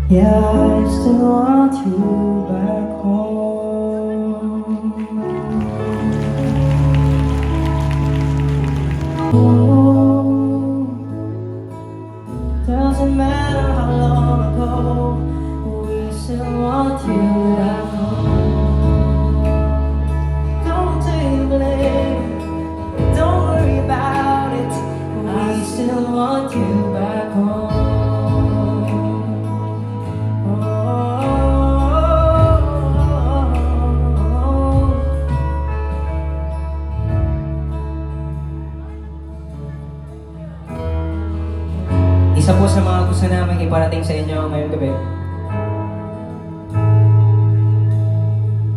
Yeah, I still want you back home. Oh, doesn't matter how long ago, we still want you back home. Don't take blame, don't worry about it. We still want you back home. Isa po sa mga gusto namin iparating sa inyo ngayong gabi.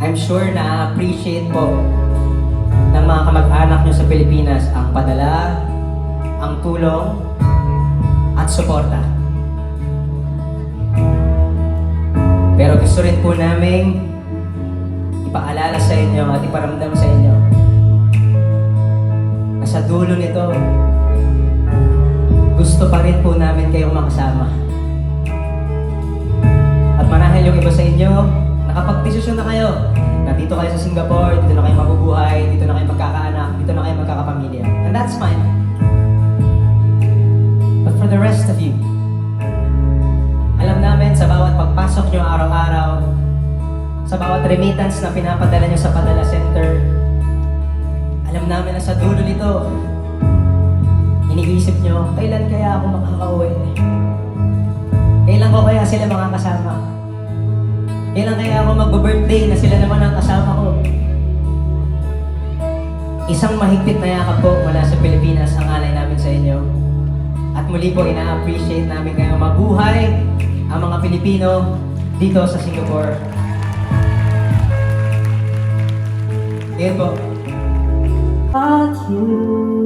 I'm sure na appreciate po ng mga kamag-anak nyo sa Pilipinas ang padala, ang tulong, at suporta. Pero gusto rin po namin ipaalala sa inyo at iparamdam sa inyo na sa dulo nito, gusto pa rin po namin kayong makasama. At marahil yung iba sa inyo, nakapag-desisyon na kayo na dito kayo sa Singapore, dito na kayo mabubuhay, dito na kayo magkakaanak, dito na kayo magkakapamilya. And that's fine. But for the rest of you, alam namin sa bawat pagpasok nyo araw-araw, sa bawat remittance na pinapadala nyo sa Padala Center, alam namin na sa dulo nito, iniisip nyo, kailan kaya ako makakauwi? Kailan ko kaya sila makakasama? Kailan kaya ako mag-birthday na sila naman ang kasama ko? Isang mahigpit na yakap po mula sa Pilipinas ang alay namin sa inyo. At muli po, ina-appreciate namin kayong mabuhay ang mga Pilipino dito sa Singapore. Yan po. At you